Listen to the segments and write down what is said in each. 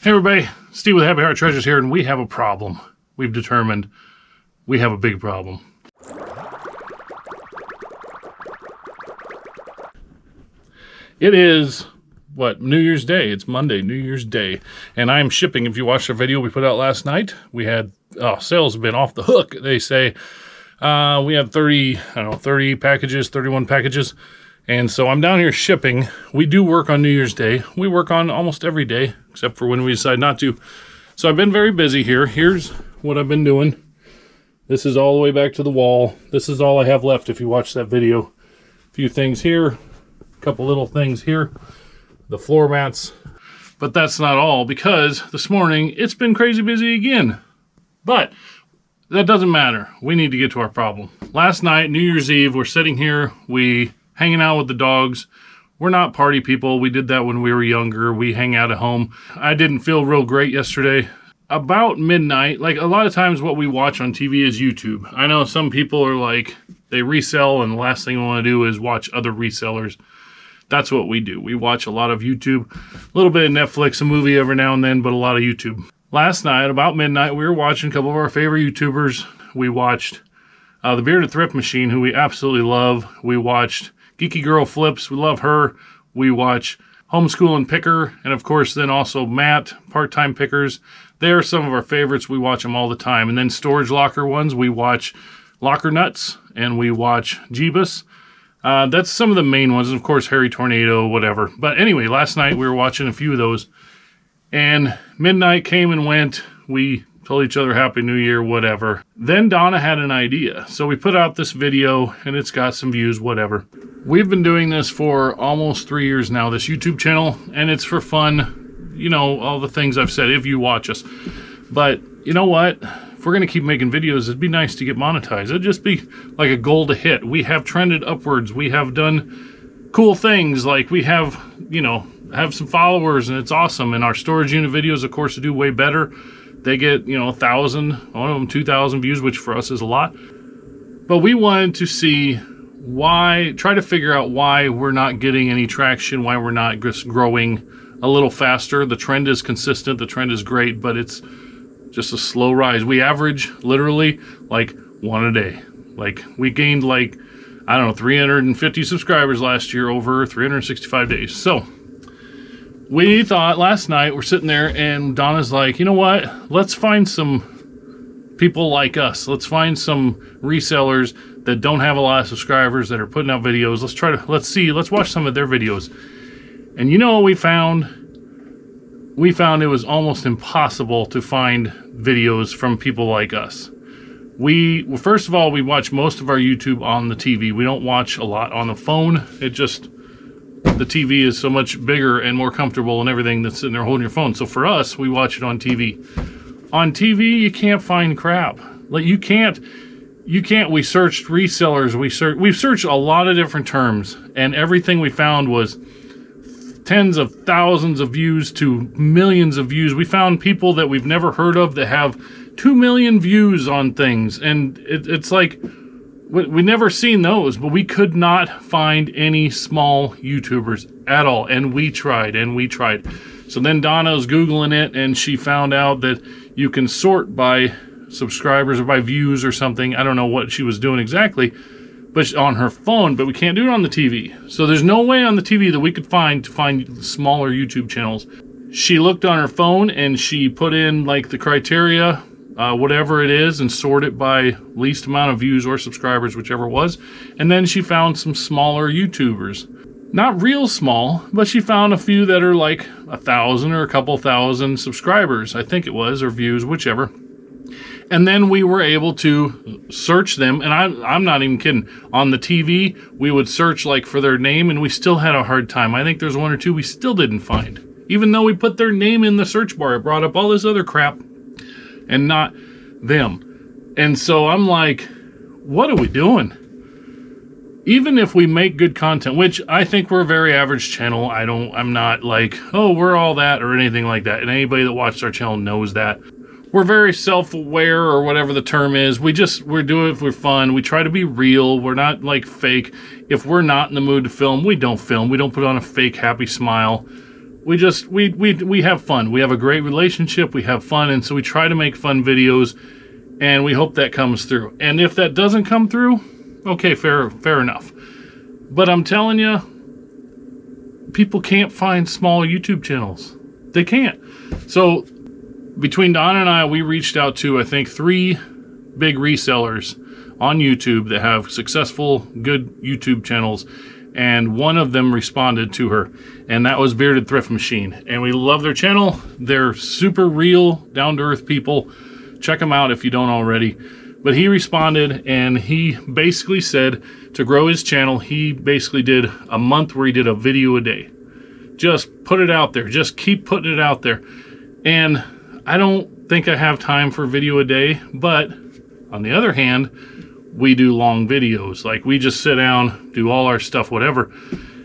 Hey everybody, Steve with Happy Heart Treasures here, and we have a problem. We've determined we have a big problem. It is, New Year's Day. It's Monday, New Year's Day, and I'm shipping. If you watched our video we put out last night, we had, sales have been off the hook, they say. We had 30 packages, 31 packages. And so I'm down here shipping. We do work on New Year's Day. We work on almost every day, except for when we decide not to. So I've been very busy here. Here's what I've been doing. This is all the way back to the wall. This is all I have left if you watch that video. A few things here, a couple little things here, the floor mats. But that's not all, because this morning it's been crazy busy again. But that doesn't matter. We need to get to our problem. Last night, New Year's Eve, we're sitting here, hanging out with the dogs. We're not party people. We did that when we were younger. We hang out at home. I didn't feel real great yesterday. About midnight, like a lot of times what we watch on TV is YouTube. I know some people are like, they resell and the last thing we want to do is watch other resellers. That's what we do. We watch a lot of YouTube, a little bit of Netflix, a movie every now and then, but a lot of YouTube. Last night, about midnight, we were watching a couple of our favorite YouTubers. We watched The Bearded Thrift Machine, who we absolutely love. We watched Geeky Girl Flips, we love her. We watch Homeschoolin' Picker, and of course then also Matt, Part-Time Pickers. They are some of our favorites. We watch them all the time. And then Storage Locker ones, we watch Locker Nuts, and we watch Jeebus. That's some of the main ones, and of course Harry Tornado, whatever. But anyway, last night we were watching a few of those, and midnight came and went. We told each other Happy New Year, whatever. Then Donna had an idea. So we put out this video and it's got some views, whatever. We've been doing this for almost 3 years now, this YouTube channel, and it's for fun. You know, all the things I've said if you watch us. But you know what? If we're going to keep making videos, it'd be nice to get monetized. It'd just be like a goal to hit. We have trended upwards. We have done cool things. Like we have, have some followers, and it's awesome. And our storage unit videos, of course, do way better. They get, 1,000, one of them 2,000 views, which for us is a lot. But we wanted to see try to figure out why we're not getting any traction, why we're not just growing a little faster. The trend is consistent, the trend is great, but it's just a slow rise. We average literally like one a day. Like we gained 350 subscribers last year over 365 days. So we thought last night, we're sitting there and Donna's like, you know what? Let's find some people like us. Let's find some resellers that don't have a lot of subscribers that are putting out videos. Let's watch some of their videos. And you know what we found? We found it was almost impossible to find videos from people like us. First of all, we watch most of our YouTube on the TV. We don't watch a lot on the phone. The TV is so much bigger and more comfortable and everything than sitting there holding your phone. So for us, we watch it on TV. On TV, you can't find crap. Like we searched resellers. We've searched a lot of different terms, and everything we found was tens of thousands of views to millions of views. We found people that we've never heard of that have 2 million views on things, and it's like we never seen those, but we could not find any small YouTubers at all. And we tried. So then Donna was Googling it, and she found out that you can sort by subscribers or by views or something. I don't know what she was doing exactly, but on her phone, but we can't do it on the TV. So there's no way on the TV that we could find smaller YouTube channels. She looked on her phone and she put in like the criteria, whatever it is, and sort it by least amount of views or subscribers, whichever it was. And then she found some smaller YouTubers. Not real small, but she found a few that are like 1,000 or a couple thousand subscribers, I think it was, or views, whichever. And then we were able to search them, and I'm not even kidding. On the TV, we would search like for their name, and we still had a hard time. I think there's one or two we still didn't find. Even though we put their name in the search bar, it brought up all this other crap and not them. And so I'm like, what are we doing? Even if we make good content, which I think we're a very average channel. I'm not like, oh, we're all that or anything like that. And anybody that watches our channel knows that. We're very self-aware, or whatever the term is. We're doing it for fun. We try to be real. We're not like fake. If we're not in the mood to film, we don't film. We don't put on a fake happy smile. we have fun. We have a great relationship. We have fun, and so we try to make fun videos, and we hope that comes through. And if that doesn't come through, okay, fair enough. But I'm telling you, people can't find small YouTube channels. They can't. So between Donna and I, we reached out to, I think, 3 big resellers on YouTube that have successful, good YouTube channels, and one of them responded to her, and that was Bearded Thrift Machine. And we love their channel. They're super real, down-to-earth people. Check them out if you don't already. But he responded, and he basically said to grow his channel, he basically did a month where he did a video a day. Just put it out there. Just keep putting it out there. And I don't think I have time for a video a day, but on the other hand, we do long videos. Like, we just sit down, do all our stuff, whatever.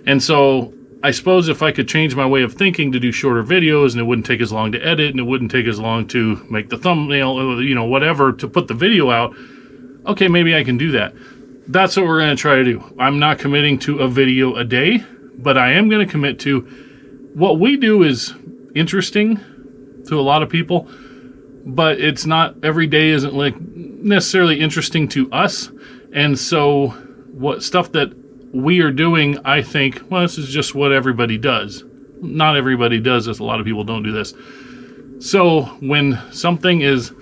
And so I suppose if I could change my way of thinking to do shorter videos, and it wouldn't take as long to edit, and it wouldn't take as long to make the thumbnail, you know, whatever, to put the video out, okay, maybe I can do that. That's what we're going to try to do. I'm not committing to a video a day, but I am going to commit to what we do is interesting to a lot of people, but it's not, every day isn't like necessarily interesting to us. And so what stuff that we are doing, I think, well, this is just what everybody does. Not everybody does this. A lot of people don't do this. So when something is a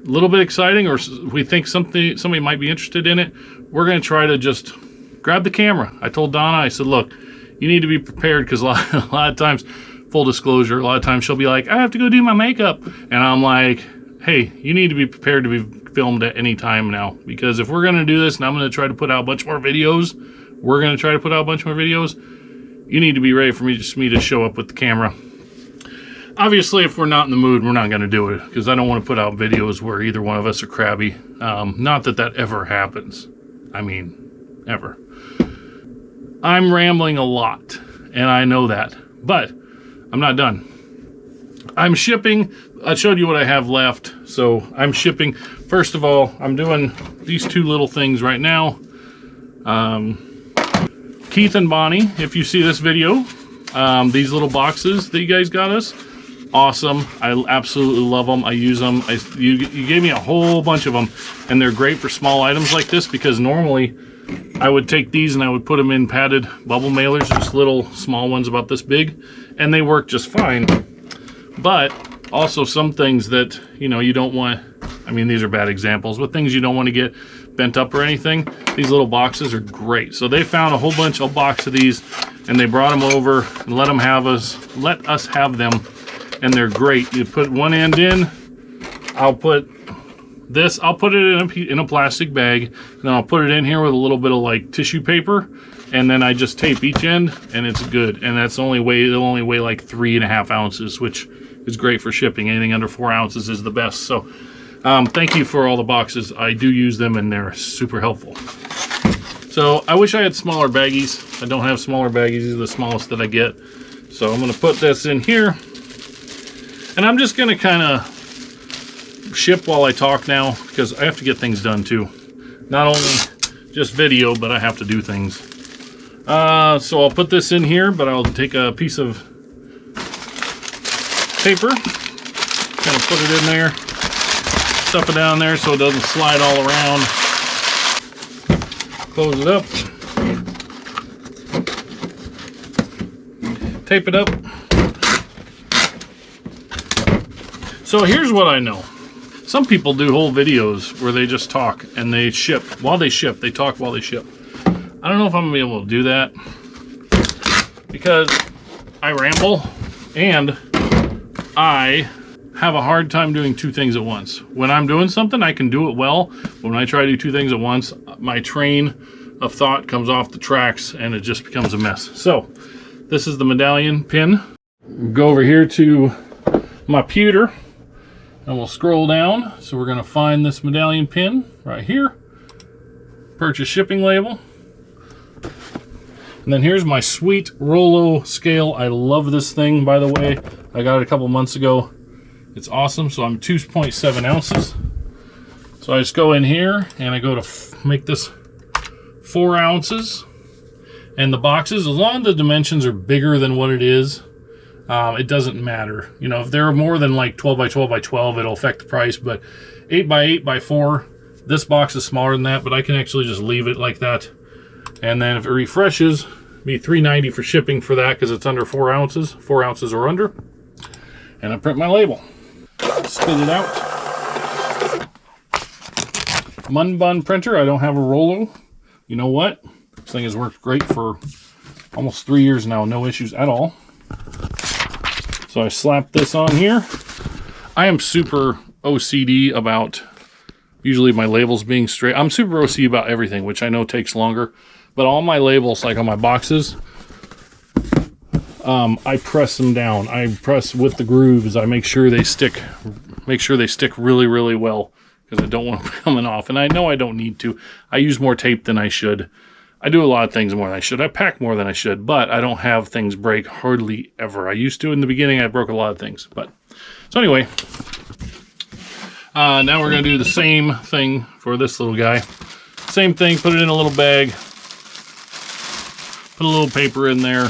little bit exciting, or we think somebody might be interested in it, we're going to try to just grab the camera. I told Donna, I said, look, you need to be prepared, because a lot of times, full disclosure, a lot of times she'll be like, I have to go do my makeup. And I'm like, hey, you need to be prepared to be filmed at any time now, because if we're going to do this and I'm going to try to put out a bunch more videos, you need to be ready for me to show up with the camera. Obviously, if we're not in the mood, we're not going to do it, because I don't want to put out videos where either one of us are crabby. Not that that ever happens. I mean, ever. I'm rambling a lot, and I know that, but I'm not done. I'm shipping. I showed you what I have left, so I'm shipping. First of all, I'm doing these 2 little things right now. Keith and Bonnie, if you see this video, these little boxes that you guys got us, awesome. I absolutely love them. I use them. You gave me a whole bunch of them, and they're great for small items like this, because normally I would take these and I would put them in padded bubble mailers, just little small ones about this big, and they work just fine. But also some things that, you know, you don't want, I mean, these are bad examples, but things you don't want to get bent up or anything, these little boxes are great. So they found a whole bunch of box of these, and they brought them over and let us have them, and they're great. You put one end in, I'll put it in a plastic bag, and then I'll put it in here with a little bit of like tissue paper, and then I just tape each end, and it's good. And that's it'll only weigh like 3.5 ounces, which is great for shipping. Anything under 4 ounces is the best. So thank you for all the boxes. I do use them, and they're super helpful. So I wish I had smaller baggies. I don't have smaller baggies. These are the smallest that I get. So I'm going to put this in here, and I'm just going to kind of ship while I talk now, because I have to get things done too. Not only just video, but I have to do things. So I'll put this in here, but I'll take a piece of paper, kind of put it in there, stuff it down there so it doesn't slide all around. Close it up, tape it up. So here's what I know. Some people do whole videos where they just talk and they ship while they ship. They talk while they ship. I don't know if I'm gonna be able to do that, because I ramble and I have a hard time doing 2 things at once. When I'm doing something, I can do it well. When I try to do 2 things at once, my train of thought comes off the tracks and it just becomes a mess. So this is the medallion pin. Go over here to my pewter, and we'll scroll down. So we're going to find this medallion pin right here. Purchase shipping label. And then here's my sweet Rollo scale. I love this thing, by the way. I got it a couple months ago. It's awesome. So I'm 2.7 ounces. So I just go in here and I go to make this 4 ounces. And the boxes, as long as the dimensions are bigger than what it is, It doesn't matter. You know, if they're more than like 12 by 12 by 12, it'll affect the price. But 8 by 8 by 4, this box is smaller than that, but I can actually just leave it like that. And then if it refreshes, it'll be $3.90 for shipping for that because it's under 4 ounces, 4 ounces or under. And I print my label. Spit it out. Mun Bun printer. I don't have a Rollo. You know what? This thing has worked great for almost 3 years now. No issues at all. So I slapped this on here. I am super OCD about usually my labels being straight. I'm super OCD about everything, which I know takes longer. But all my labels, like on my boxes, I press them down. I press with the grooves. I make sure they stick. Make sure they stick really, really well because I don't want them coming off. And I know I don't need to. I use more tape than I should. I do a lot of things more than I should. I pack more than I should, but I don't have things break hardly ever. I used to in the beginning. I broke a lot of things. But so anyway, now we're going to do the same thing for this little guy. Same thing. Put it in a little bag. Put a little paper in there.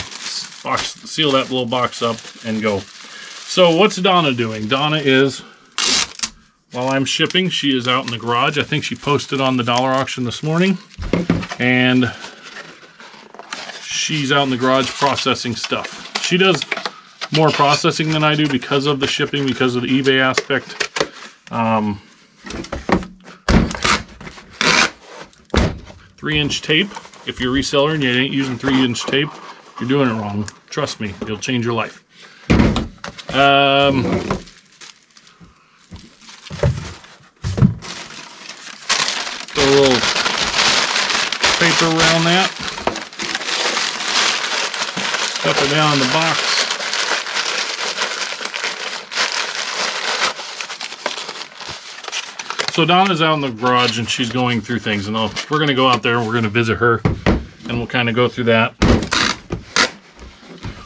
Box, seal that little box up and go. So what's Donna doing? Donna is, while I'm shipping, she is out in the garage. I think she posted on the dollar auction this morning. And she's out in the garage processing stuff. She does more processing than I do because of the shipping, because of the eBay aspect. 3-inch tape. If you're a reseller and you ain't using 3-inch tape, you're doing it wrong. Trust me, it'll change your life. Put a little paper around that. Stuff it down in the box. So Donna's out in the garage and she's going through things, and we're going to go out there and we're going to visit her, and we'll kind of go through that.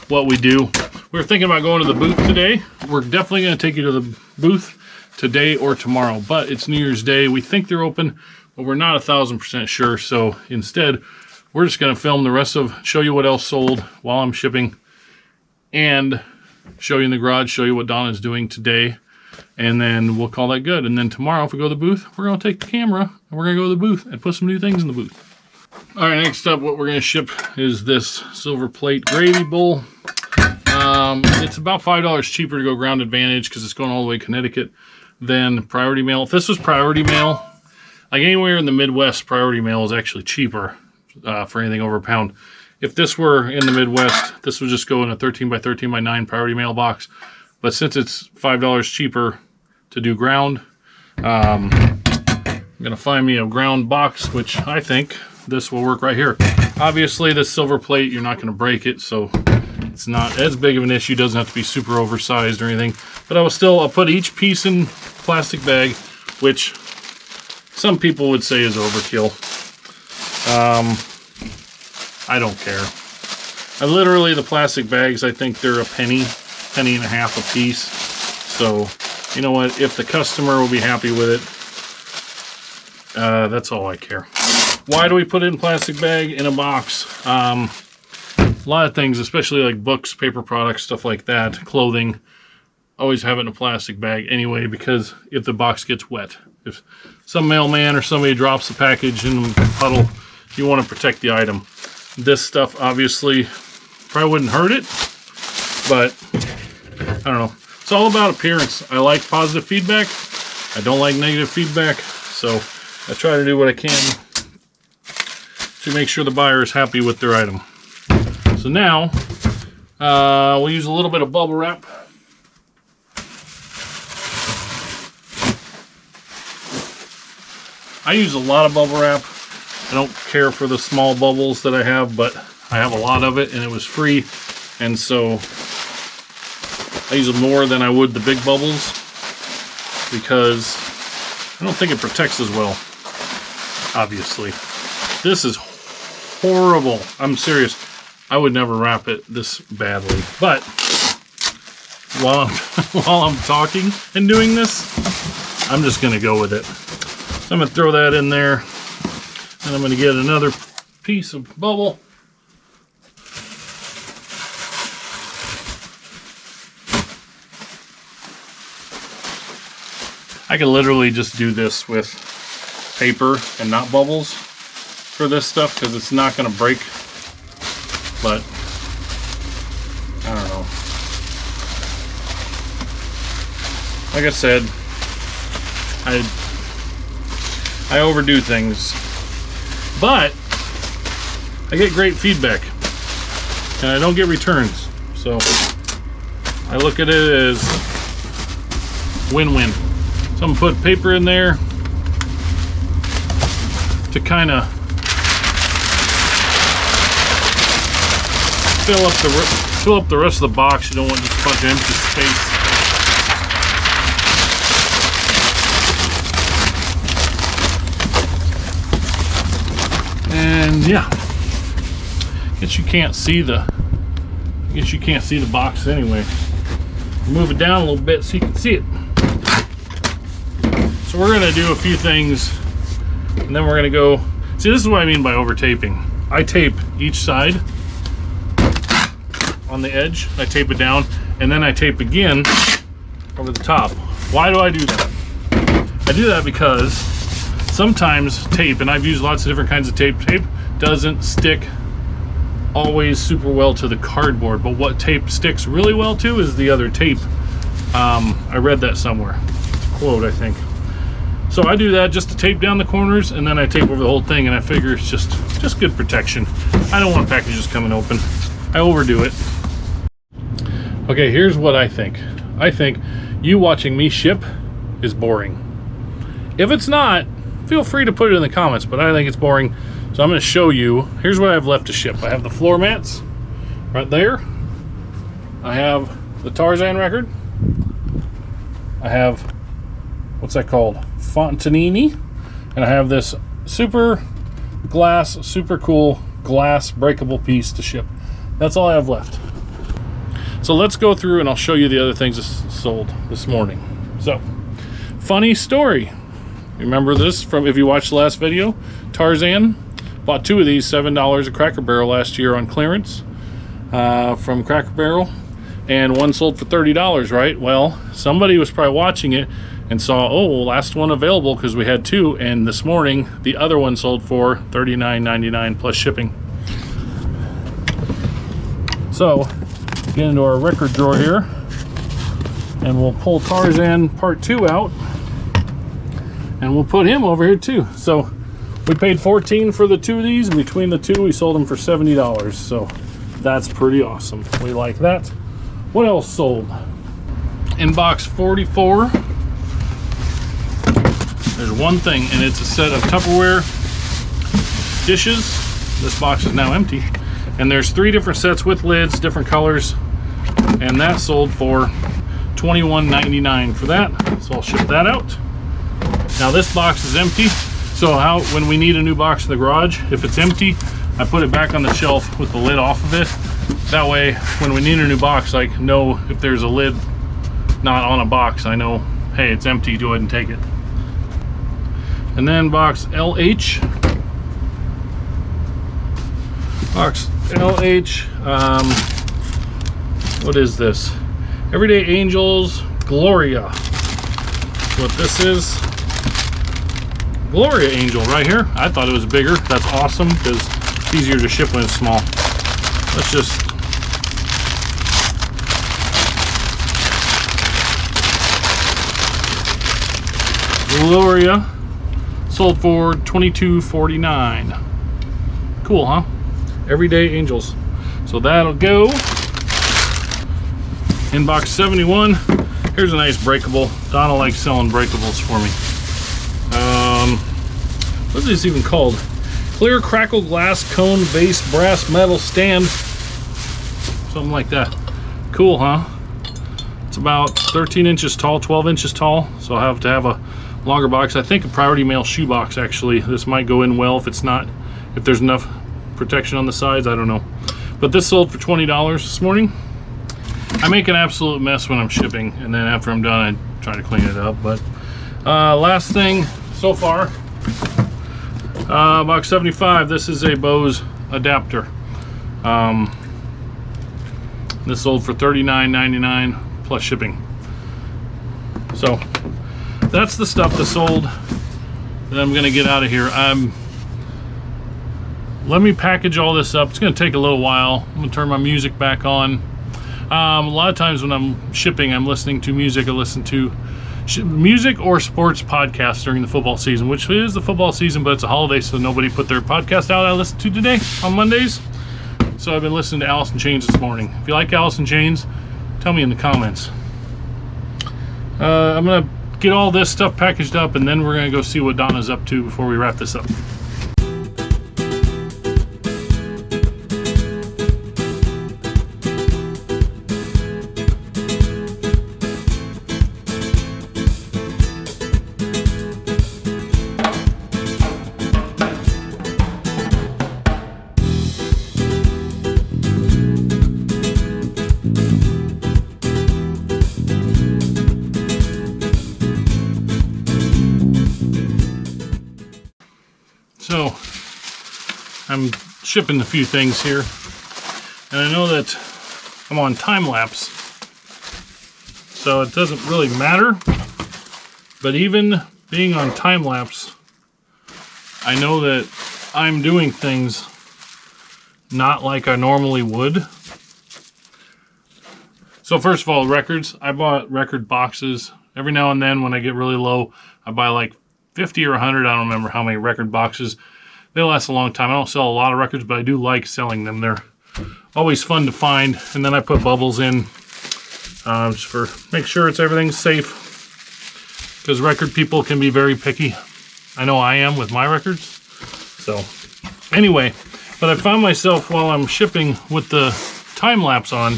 What we do. We were thinking about going to the booth today. We're definitely going to take you to the booth today or tomorrow, but it's New Year's Day. We think they're open, but we're not 1,000% sure. So instead, we're just going to film the rest of, show you what else sold while I'm shipping, and show you in the garage, show you what Donna's doing today, and then we'll call that good. And then tomorrow, if we go to the booth, we're going to take the camera and we're going to go to the booth and put some new things in the booth. All right, next up, what we're going to ship is this silver plate gravy bowl. It's about $5 cheaper to go Ground Advantage because it's going all the way to Connecticut than Priority Mail. If this was Priority Mail, like anywhere in the Midwest, Priority Mail is actually cheaper for anything over a pound. If this were in the Midwest, this would just go in a 13 by 13 by 9 Priority Mail box. But since it's $5 cheaper to do ground, I'm going to find me a ground box, which I think this will work right here. Obviously, this silver plate, you're not going to break it, so it's not as big of an issue. It doesn't have to be super oversized or anything. But I'll put each piece in plastic bag, which some people would say is overkill. I don't care. Literally, the plastic bags, I think they're a penny and a half a piece. So, you know what? If the customer will be happy with it, that's all I care. Why do we put it in plastic bag in a box? A lot of things, especially like books, paper products, stuff like that, clothing, always have it in a plastic bag anyway, because if the box gets wet, if some mailman or somebody drops the package in a puddle, you want to protect the item. This stuff obviously probably wouldn't hurt it, but I don't know. It's all about appearance. I like positive feedback. I don't like negative feedback, so I try to do what I can to make sure the buyer is happy with their item. So now, we'll use a little bit of bubble wrap. I use a lot of bubble wrap. I don't care for the small bubbles that I have, but I have a lot of it and it was free. And so I use it more than I would the big bubbles because I don't think it protects as well, obviously. This is horrible. I'm serious. I would never wrap it this badly. But while I'm talking and doing this, I'm just going to go with it. So I'm going to throw that in there. And I'm going to get another piece of bubble. I could literally just do this with paper and not bubbles for this stuff because it's not going to break. But I don't know. Like I said, I overdo things, but I get great feedback and I don't get returns, so I look at it as win-win. So I'm gonna put paper in there to kind of fill up the rest of the box. You don't want just a bunch of empty space. And yeah, guess you can't see the box anyway. Move it down a little bit so you can see it. So we're gonna do a few things, and then we're gonna go. See, this is what I mean by over taping. I tape each side on the edge. I tape it down, and then I tape again over the top. Why do I do that? I do that because sometimes tape, and I've used lots of different kinds of tape doesn't stick always super well to the cardboard, but what tape sticks really well to is the other tape. I read that somewhere. It's a quote, I think. So I do that just to tape down the corners, and then I tape over the whole thing, and I figure it's just good protection. I don't want packages coming open. I overdo it. Okay, here's what I think. I think you watching me ship is boring. If it's not, feel free to put it in the comments, but I think it's boring. So I'm going to show you. Here's what I have left to ship. I have the floor mats right there. I have the Tarzan record. I have, what's that called? Fontanini. And I have this super cool glass breakable piece to ship. That's all I have left. So let's go through and I'll show you the other things that sold this morning. So, funny story. Remember this from if you watched the last video? Tarzan bought 2 of these, $7 at Cracker Barrel last year on clearance from Cracker Barrel, and one sold for $30, right? Well, somebody was probably watching it and saw, oh, last one available because we had 2, and this morning the other one sold for $39.99 plus shipping. So, get into our record drawer here, and we'll pull Tarzan Part 2 out, and we'll put him over here too. So we paid $14 for the 2 of these, and between the 2 we sold them for $70, so that's pretty awesome. We like that. What else sold? In box 44 there's one thing, and it's a set of Tupperware dishes. This box is now empty, and there's 3 different sets with lids, different colors, and that sold for $21.99 for that, so I'll ship that out. Now this box is empty, so when we need a new box in the garage, if it's empty, I put it back on the shelf with the lid off of it. That way, when we need a new box, I know if there's a lid not on a box, I know, hey, it's empty, go ahead and take it. And then box LH. Box LH, what is this? Everyday Angels Gloria. What this is, Gloria Angel right here. I thought it was bigger. That's awesome because it's easier to ship when it's small. Let's just Gloria sold for $22.49. Cool, huh? Everyday Angels. So that'll go in box 71. Here's a nice breakable. Donna likes selling breakables for me. What is this even called? Clear crackle glass cone base brass metal stand. Something like that. Cool, huh? It's about 13 inches tall, 12 inches tall. So I have to have a longer box. I think a priority mail shoe box, actually. This might go in well if it's not, if there's enough protection on the sides, I don't know. But this sold for $20 this morning. I make an absolute mess when I'm shipping, and then after I'm done I try to clean it up. But last thing so far, box 75, this is a Bose adapter. This sold for $39.99 plus shipping. So that's the stuff that sold that I'm gonna get out of here. Let me package all this up. It's gonna take a little while. I'm gonna turn my music back on. A lot of times when I'm shipping, I'm listening to music. I listen to music or sports podcasts during the football season, which is the football season, but it's a holiday, so nobody put their podcast out I listened to today on Mondays. So I've been listening to Alice in Chains this morning. If you like Alice in Chains, tell me in the comments. I'm gonna get all this stuff packaged up, and then we're gonna go see what Donna's up to before we wrap this up. So I'm shipping a few things here, and I know that I'm on time lapse, so it doesn't really matter. But even being on time lapse, I know that I'm doing things not like I normally would. So first of all, records. I bought record boxes. Every now and then when I get really low, I buy like 50 or 100, I don't remember how many record boxes. They last a long time. I don't sell a lot of records, but I do like selling them. They're always fun to find. And then I put bubbles in just for make sure everything's safe, because record people can be very picky. I know I am with my records. So anyway, but I found myself while I'm shipping with the time lapse on,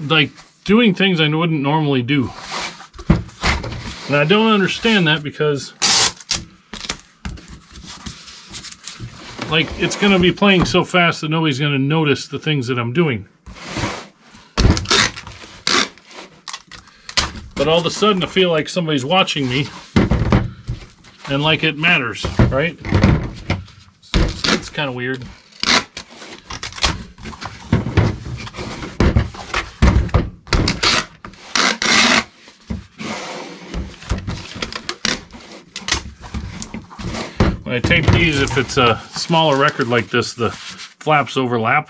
like doing things I wouldn't normally do. And I don't understand that, because like it's going to be playing so fast that nobody's going to notice the things that I'm doing. But all of a sudden I feel like somebody's watching me, and like it matters, right? So it's kind of weird. When I tape these, if it's a smaller record like this, the flaps overlap,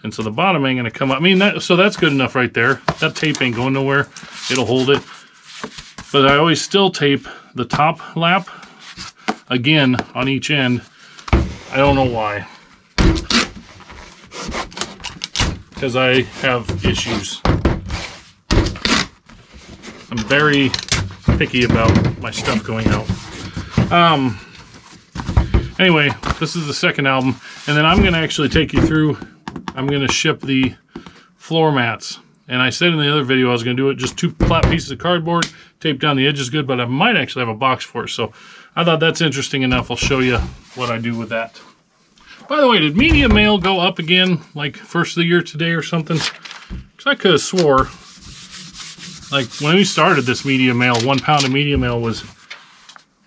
and so the bottom ain't gonna come up. I mean, so that's good enough right there. That tape ain't going nowhere. It'll hold it. But I always still tape the top lap again on each end. I don't know why. Because I have issues. I'm very picky about my stuff going out. Anyway, this is the second album, and then I'm going to actually take you through, I'm going to ship the floor mats. And I said in the other video I was going to do it just 2 flat pieces of cardboard, tape down the edges good, but I might actually have a box for it. So I thought that's interesting enough. I'll show you what I do with that. By the way, did media mail go up again, like first of the year today or something? Because I could have swore, like when we started this media mail, 1 pound of media mail was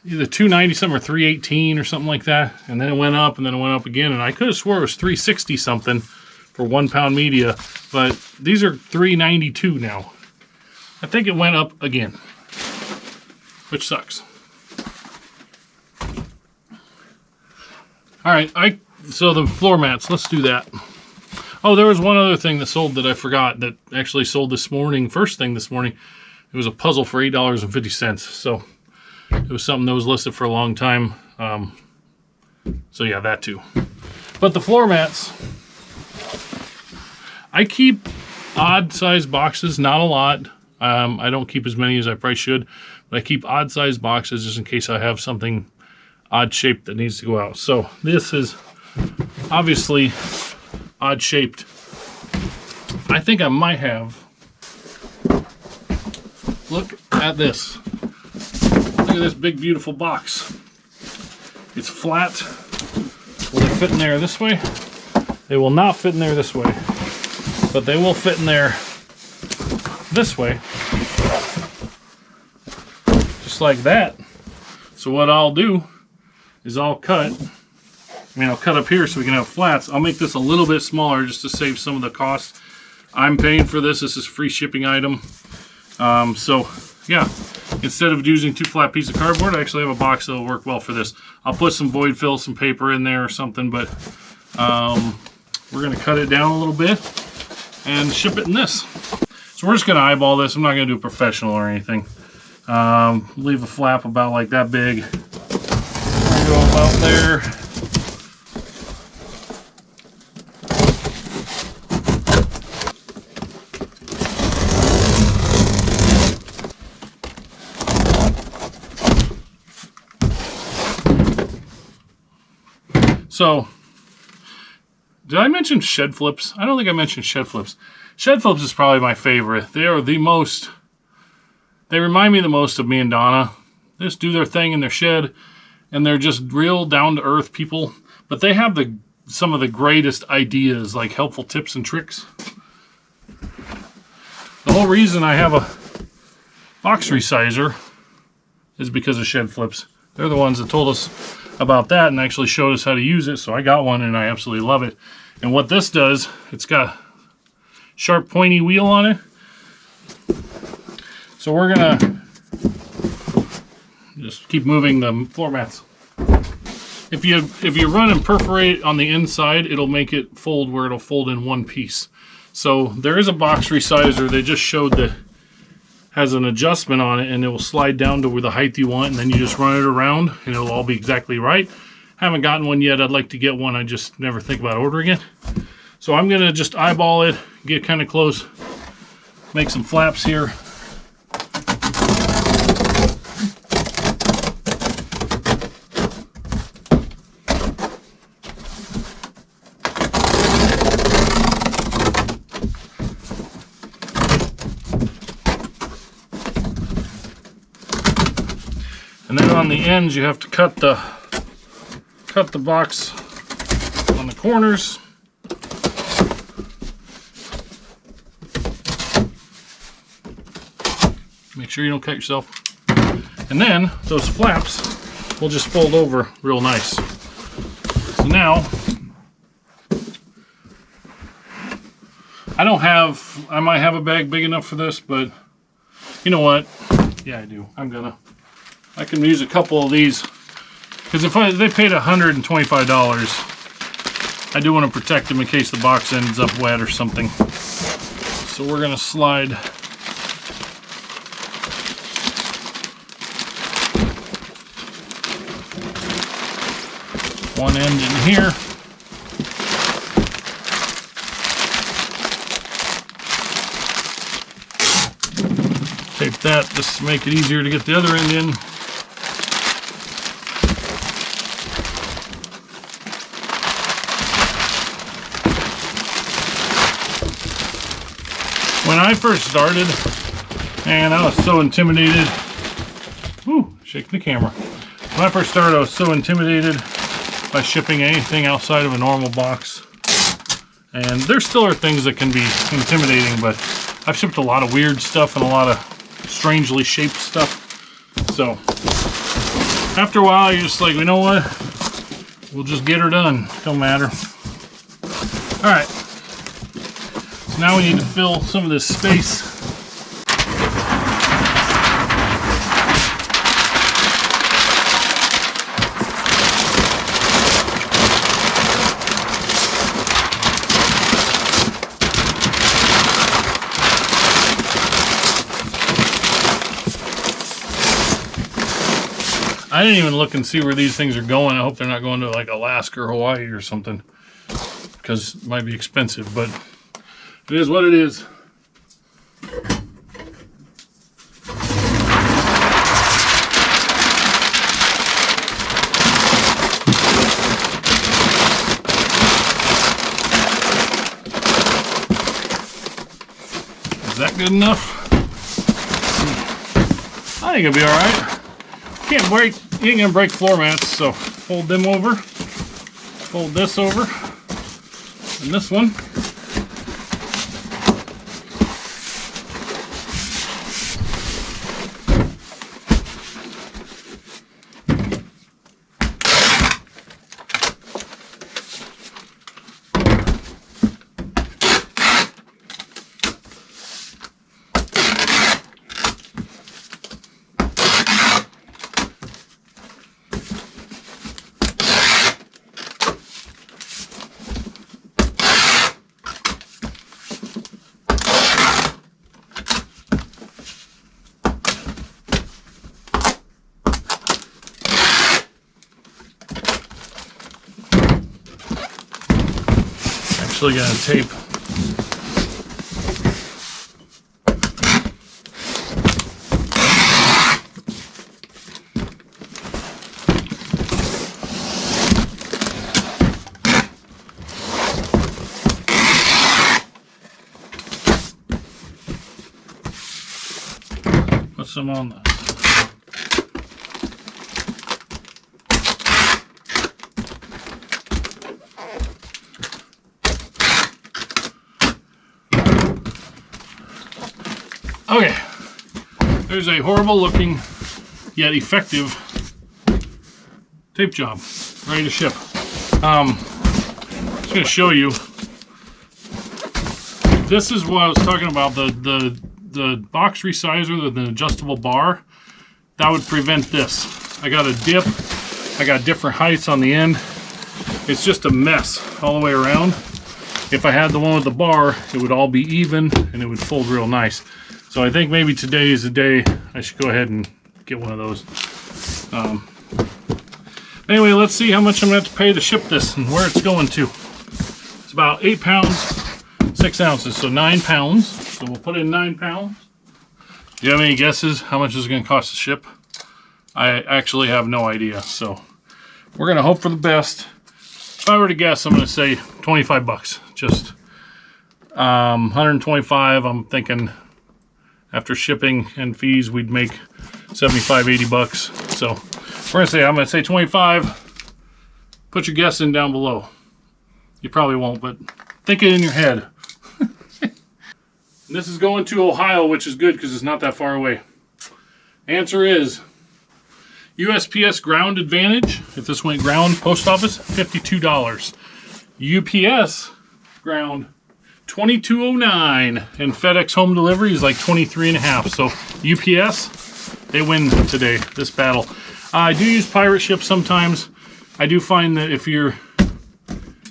either $2.90 something or $3.18 or something like that, and then it went up, and then it went up again, and I could have swore it was $3.60 something for 1 pound media, but these are $3.92 now. I think it went up again, which sucks. All right, so the floor mats, let's do that. Oh, there was one other thing that sold that I forgot, that actually sold this morning, first thing this morning. It was a puzzle for $8.50, so it was something that was listed for a long time. So yeah, that too. But the floor mats, I keep odd sized boxes, not a lot. I don't keep as many as I probably should, but I keep odd sized boxes just in case I have something odd shaped that needs to go out. So this is obviously odd shaped. I think I might have, look at this. Look at this big, beautiful box. It's flat. Will they fit in there this way? They will not fit in there this way. But they will fit in there this way. Just like that. So what I'll do is I'll cut up here so we can have flats. I'll make this a little bit smaller just to save some of the cost. I'm paying for this. This is a free shipping item. So yeah, instead of using 2 flat pieces of cardboard, I actually have a box that will work well for this. I'll put some void fill, some paper in there or something, but we're going to cut it down a little bit and ship it in this. So we're just going to eyeball this. I'm not going to do a professional or anything. Leave a flap about like that big. Go about there. So, did I mention shed flips? I don't think I mentioned shed flips. Shed flips is probably my favorite. They are the most, they remind me the most of me and Donna. They just do their thing in their shed, and they're just real down-to-earth people. But they have some of the greatest ideas, like helpful tips and tricks. The whole reason I have a box resizer is because of shed flips. They're the ones that told us about that and actually showed us how to use it. So I got one and I absolutely love it. And what this does, it's got a sharp pointy wheel on it. So we're gonna just keep moving the floor mats. If you run and perforate on the inside, it'll make it fold where it'll fold in one piece. So there is a box resizer they just showed that has an adjustment on it, and it will slide down to where the height you want, and then you just run it around and it'll all be exactly right. Haven't gotten one yet. I'd like to get one. I just never think about ordering it. So I'm gonna just eyeball it, get kind of close, make some flaps here. And then on the ends, you have to cut the box on the corners. Make sure you don't cut yourself. And then those flaps will just fold over real nice. So now, I might have a bag big enough for this, but you know what? Yeah, I do. I can use a couple of these, because if they paid $125, I do want to protect them in case the box ends up wet or something. So we're going to slide one end in here. Tape that just to make it easier to get the other end in. When I first started, and I was so intimidated. Ooh, shake the camera. When I first started, I was so intimidated by shipping anything outside of a normal box. And there still are things that can be intimidating, but I've shipped a lot of weird stuff and a lot of strangely shaped stuff. So after a while, you're just like, you know what? We'll just get her done. Don't matter. All right. So now we need to fill some of this space. I didn't even look and see where these things are going. I hope they're not going to like Alaska or Hawaii or something, because it might be expensive, but it is what it is. Is that good enough? I think it'll be all right. You ain't gonna break floor mats, so fold them over, fold this over, and this one. actually going to tape put some on that. Okay, there's a horrible looking yet effective tape job ready to ship. Just going to show you. This is what I was talking about, the box resizer with an adjustable bar. That would prevent this. I got a dip, I got different heights on the end. It's just a mess all the way around. If I had the one with the bar, it would all be even and it would fold real nice. So I think maybe today is the day I should go ahead and get one of those. Anyway, let's see how much I'm going to have to pay to ship this and where it's going to. It's about 8 pounds, 6 ounces, so 9 pounds. So we'll put in 9 pounds. Do you have any guesses how much it's going to cost to ship? I actually have no idea, so we're going to hope for the best. If I were to guess, I'm going to say 25 bucks. Just 125, I'm thinking after shipping and fees, we'd make 75, 80 bucks. So we're I'm going to say 25. Put your guess in down below. You probably won't, but think it in your head. This is going to Ohio, which is good because it's not that far away. Answer is USPS Ground Advantage. If this went ground, post office, $52. UPS Ground, $22.09, and FedEx Home Delivery is like $23.50. So UPS, they win today, this battle. I do use pirate ships sometimes. I do find that if you're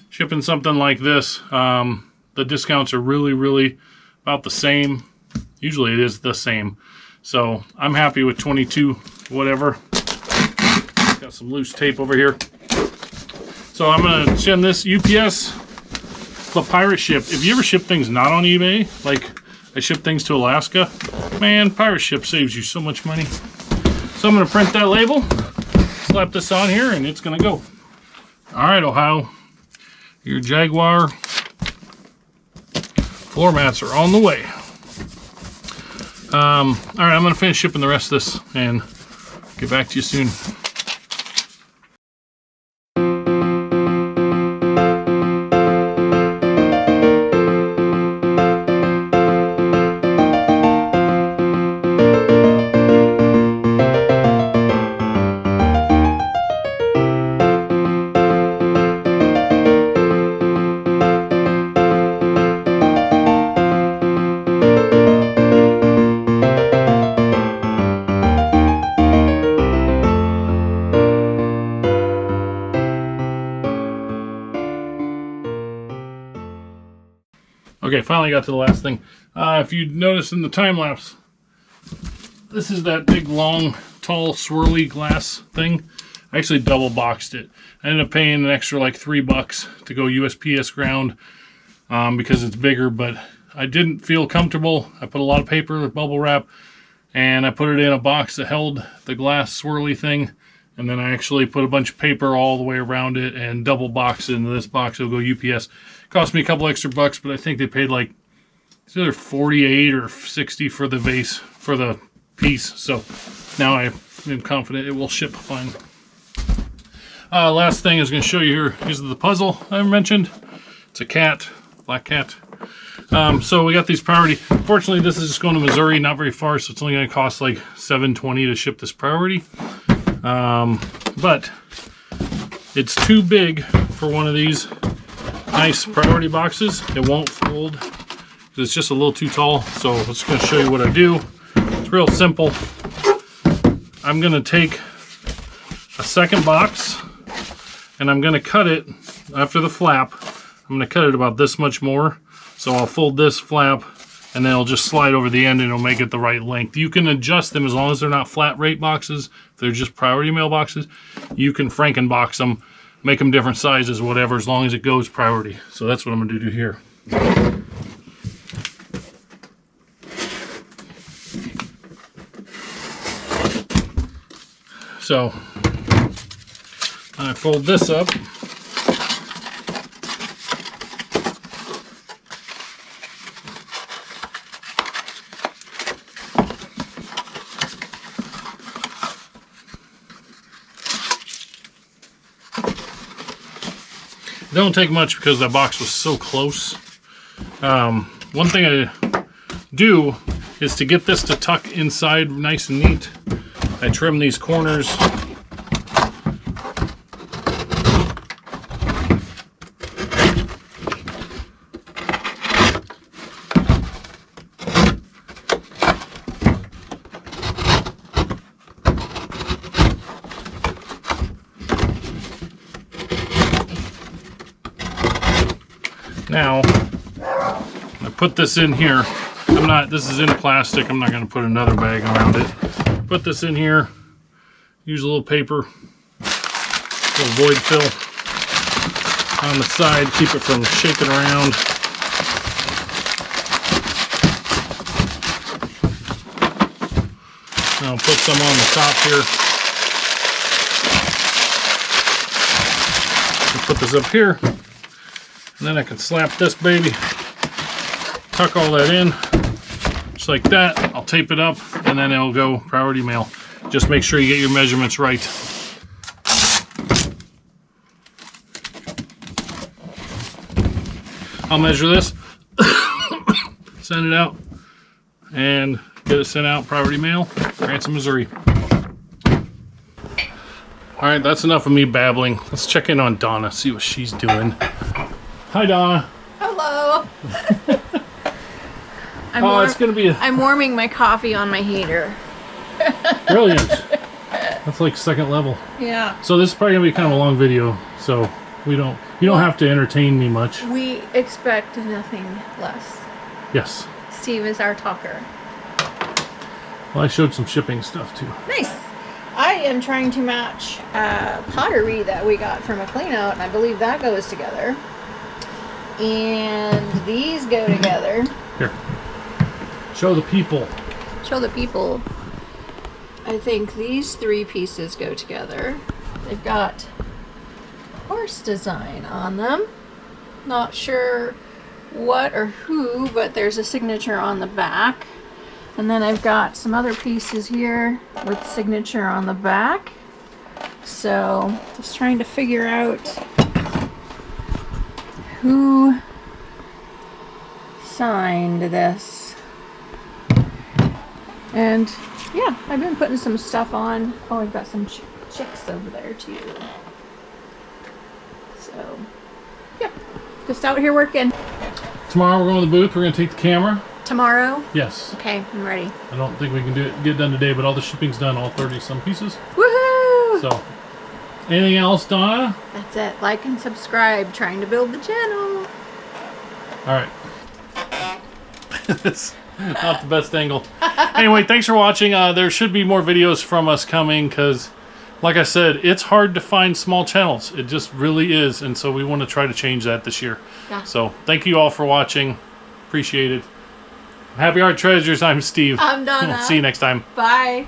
shipping something like this, the discounts are really about the same. Usually it is the same. So I'm happy with 22 whatever. Got some loose tape over here. So I'm going to send this UPS, the pirate ship. If you ever ship things not on eBay, like I ship things to Alaska, man, pirate ship saves you so much money. So I'm going to print that label, slap this on here, and it's going to go. All right, Ohio, your Jaguar floor mats are on the way. All right, I'm going to finish shipping the rest of this and get back to you soon. Okay, finally got to the last thing. If you notice in the time lapse, this is that big, long, tall, swirly glass thing. I actually double boxed it. I ended up paying an extra like $3 to go USPS ground because it's bigger, but I didn't feel comfortable. I put a lot of paper, bubble wrap, and I put it in a box that held the glass swirly thing. And then I actually put a bunch of paper all the way around it and double boxed it into this box. It'll go UPS. Cost me a couple extra bucks, but I think they paid like it's either 48 or 60 for the vase, for the piece. So now I am confident it will ship fine. Last thing I was going to show you here is the puzzle I mentioned. It's a cat, black cat. So we got these priority. Fortunately, this is just going to Missouri, not very far, so it's only going to cost like $7.20 to ship this priority. But it's too big for one of these nice priority boxes. It won't fold because it's just a little too tall. So I'm just going to show you what I do. It's real simple. I'm going to take a second box and I'm going to cut it after the flap. I'm going to cut it about this much more. So I'll fold this flap and then it'll just slide over the end and it'll make it the right length. You can adjust them as long as they're not flat rate boxes. If they're just priority mail boxes, you can Frankenbox them, make them different sizes, whatever, as long as it goes priority. So that's what I'm going to do here. So I fold this up. Don't take much because that box was so close. One thing I do is to get this to tuck inside nice and neat. I trim these corners. Now, I put this in here. This is in plastic. I'm not going to put another bag around it. Put this in here. Use a little paper, a little void fill on the side. Keep it from shaking around. I'll put some on the top here. I'll put this up here. And then I can slap this baby, tuck all that in, just like that. I'll tape it up, and then it'll go priority mail. Just make sure you get your measurements right. I'll measure this, send it out, and get it sent out priority mail, Branson, Missouri. All right, that's enough of me babbling. Let's check in on Donna, see what she's doing. Hi, Donna. Hello. I'm warming my coffee on my heater. Brilliant. That's like second level. Yeah. So this is probably gonna be kind of a long video, so you don't have to entertain me much. We expect nothing less. Yes. Steve is our talker. Well, I showed some shipping stuff too. Nice. I am trying to match pottery that we got from a clean out, and I believe that goes together. And these go together. Here. Show the people. Show the people. I think these three pieces go together. They've got horse design on them. Not sure what or who, but there's a signature on the back. And then I've got some other pieces here with signature on the back. So just trying to figure out who signed this. And yeah, I've been putting some stuff on. Oh, I've got some chicks over there too. So yeah, just out here working. Tomorrow we're going to the booth. We're going to take the camera. Tomorrow? Yes. Okay, I'm ready. I don't think we can get it done today, but all the shipping's done, all 30 some pieces. Woohoo! So anything else, Donna? That's it. Like and subscribe. Trying to build the channel. All right. It's not the best angle. Anyway, thanks for watching. There should be more videos from us coming because, like I said, it's hard to find small channels. It just really is. And so we want to try to change that this year. Yeah. So thank you all for watching. Appreciate it. Happy Art Treasures. I'm Steve. I'm Donna. See you next time. Bye.